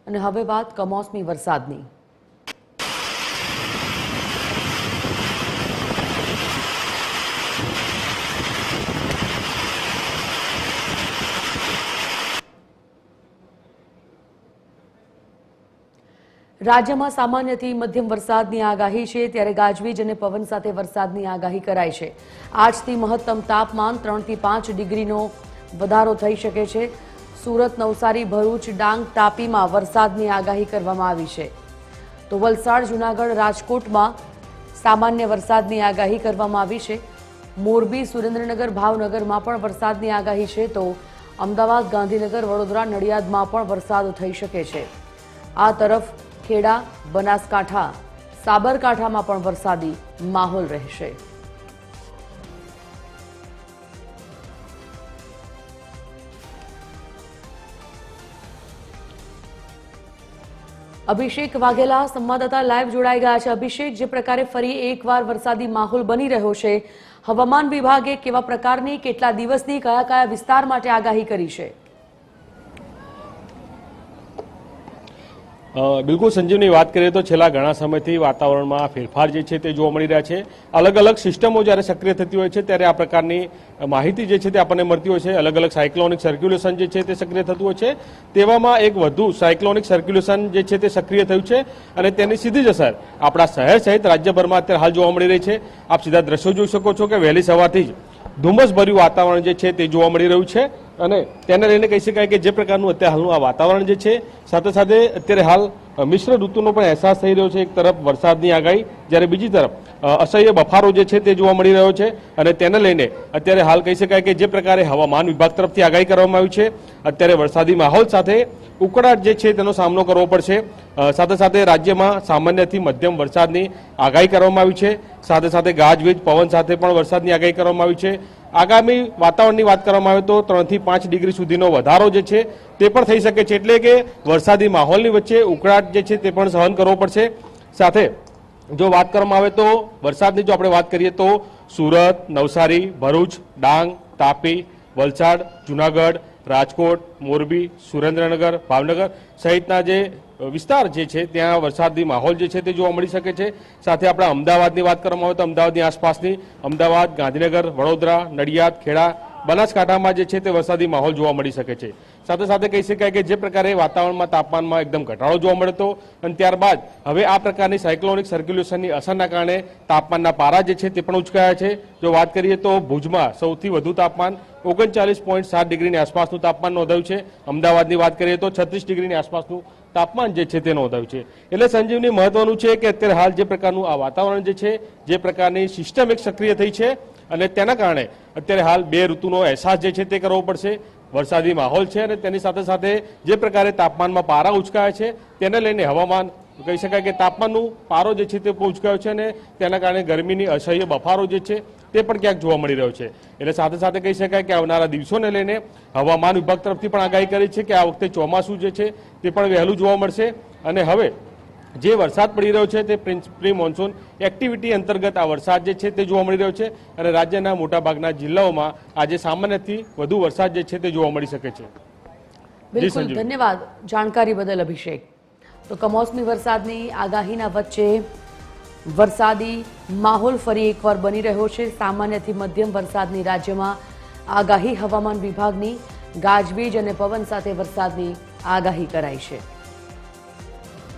અને હવે વાત કમોસમી વરસાદની। રાજ્યમાં સામાન્યથી મધ્યમ વરસાદની આગાહી છે, ત્યારે ગાજવીજ અને પવન સાથે વરસાદની આગાહી કરાઈ છે। આજથી મહત્તમ તાપમાન 3 થી 5 ડિગ્રીનો વધારો થઈ શકે છે। સુરત, નવસારી, ભરૂચ, ડાંગ, તાપીમાં વરસાદની આગાહી કરવામાં આવી છે। તો વલસાડ, જૂનાગઢ, રાજકોટમાં સામાન્ય વરસાદની આગાહી કરવામાં આવી છે। મોરબી, સુરેન્દ્રનગર, ભાવનગરમાં પણ વરસાદની આગાહી છે। તો અમદાવાદ, ગાંધીનગર, વડોદરા, નડિયાદમાં પણ વરસાદ થઈ શકે છે। આ તરફ ખેડા, બનાસકાંઠા, સાબરકાંઠામાં પણ વરસાદી માહોલ રહેશે। અભિષેક વાઘેલા સંવાદદાતા લાઈવ જોડાઈ ગયા છે। અભિષેક, જે પ્રકારે ફરી એકવાર વરસાદી માહોલ બની રહ્યો છે, હવામાન વિભાગે કેવા પ્રકારની, કેટલા દિવસની, કયા કયા વિસ્તાર માટે આગાહી કરી છે? બિલકુલ સંજીવની વાત કરીએ તો છેલ્લા ઘણા સમયથી વાતાવરણમાં ફેરફાર જે છે તે જોવા મળી રહ્યા છે। અલગ અલગ સિસ્ટમો જ્યારે સક્રિય થતી હોય છે ત્યારે આ પ્રકારની માહિતી જે છે તે આપણને મળતી હોય છે। અલગ અલગ સાયક્લોનિક સર્ક્યુલેશન જે છે તે સક્રિય થતું હોય છે। તેવામાં એક વધુ સાયક્લોનિક સર્ક્યુલેશન જે છે તે સક્રિય થયું છે અને તેની સીધી જ અસર આપણા શહેર સહિત રાજ્યભરમાં અત્યારે હાલ જોવા મળી રહી છે। આપ સીધા દ્રશ્યો જોઈ શકો છો કે વહેલી સવારથી જ ધુમ્મસભર્યું વાતાવરણ જે છે તે જોવા મળી રહ્યું છે અને તેને લઈને કહી શકાય કે જે પ્રકારનું અત્યારે હાલનું આ વાતાવરણ જે છે, સાથે સાથે અત્યારે હાલ મિશ્ર ઋતુનો પણ અહેસાસ થઈ રહ્યો છે। એક તરફ વરસાદની આગાહી, જ્યારે બીજી તરફ અસહ્ય બફારો જે છે તે જોવા મળી રહ્યો છે અને તેને લઈને અત્યારે હાલ કહી શકાય કે જે પ્રકારે હવામાન વિભાગ તરફથી આગાહી કરવામાં આવી છે, અત્યારે વરસાદી માહોલ સાથે ઉકળાટ જે છે તેનો સામનો કરવો પડશે। સાથે સાથે રાજ્યમાં સામાન્યથી મધ્યમ વરસાદની આગાહી કરવામાં આવી છે। સાથે સાથે ગાજવીજ, પવન સાથે પણ વરસાદની આગાહી કરવામાં આવી છે। આગામી વાતાવરણની વાત કરવામાં આવે તો 3 થી 5 ડિગ્રી સુધીનો વધારો જે છે તે પણ થઈ શકે છે, એટલે કે વરસાદી માહોલની વચ્ચે ઉકળાટ જે છે તે પણ સહન કરવો પડશે। સાથે જો વાત કરવામાં આવે તો વરસાદની જો આપણે વાત કરીએ તો સુરત, નવસારી, ભરૂચ, ડાંગ, તાપી, વલસાડ, જૂનાગઢ, રાજકોટ, મોરબી, સુરેન્દ્રનગર, ભાવનગર સહિતના જે વિસ્તાર જે છે ત્યાં વરસાદી માહોલ જે છે તે જોવા મળી શકે છે। સાથે આપણે અમદાવાદની વાત કરવામાં આવે તો અમદાવાદની આસપાસની અમદાવાદ, ગાંધીનગર, વડોદરા, નડિયાદ, ખેડા, બનાસકાંઠામાં જે છે તે વરસાદી માહોલ જોવા મળી શકે છે। સાથે સાથે કહી શકાય કે જે પ્રકારે વાતાવરણમાં તાપમાનમાં એકદમ ઘટાડો જોવા મળતો અને ત્યારબાદ હવે આ પ્રકારની સાયક્લોનિક સર્ક્યુલેશનની અસરના કારણે તાપમાનના પારા જે છે તે પણ ઉચકાયા છે। જો વાત કરીએ તો ભુજમાં સૌથી વધુ તાપમાન 39.7 ડિગ્રીની આસપાસનું તાપમાન નોંધાયું છે। અમદાવાદની વાત કરીએ તો 36 ડિગ્રીની આસપાસનું તાપમાન જે છે તે નોંધાયું છે। એટલે સંજીવની મહત્વનું છે કે અત્યારે હાલ જે પ્રકારનું આ વાતાવરણ જે છે, જે પ્રકારની સિસ્ટમ એક સક્રિય થઈ છે અને તેના કારણે અત્યારે હાલ બે ઋતુનો અહેસાસ જે છે તે કરવો પડશે। વરસાદી માહોલ છે અને તેની સાથે સાથે જે પ્રકારે તાપમાનમાં પારા ઉચકાયા છે તેને લઈને હવામાન કહી શકાય કે તાપમાનનું પારો જે છે તે ઉચકાયો છે અને તેના કારણે ગરમીની અસહ્ય બફારો જે છે તે પણ ક્યાંક જોવા મળી રહ્યો છે। એટલે સાથે સાથે કહી શકાય કે આવનારા દિવસોને લઈને હવામાન વિભાગ તરફથી પણ આગાહી કરી છે કે આ વખતે ચોમાસું જે છે તે પણ વહેલું જોવા મળશે અને હવે જે વરસાદ પડી રહ્યો છે તે પ્રી મોન્સૂન એક્ટિવિટી અંતર્ગત આ વરસાદ જે છે તે જોવા મળી રહ્યો છે અને રાજ્યના મોટાભાગના જિલ્લાઓમાં આજે સામાન્યથી વધુ વરસાદ જે છે તે જોવા મળી શકે છે। બિલકુલ, ધન્યવાદ જાણકારી બદલ અભિષેક। તો કમોસમી વરસાદની આગાહીના વચ્ચે વરસાદી માહોલ ફરી એકવાર બની રહ્યો છે। સામાન્યથી મધ્યમ વરસાદની રાજ્યમાં આગાહી હવામાન વિભાગની, ગાજવીજ અને પવન સાથે વરસાદની આગાહી કરાઈ છે।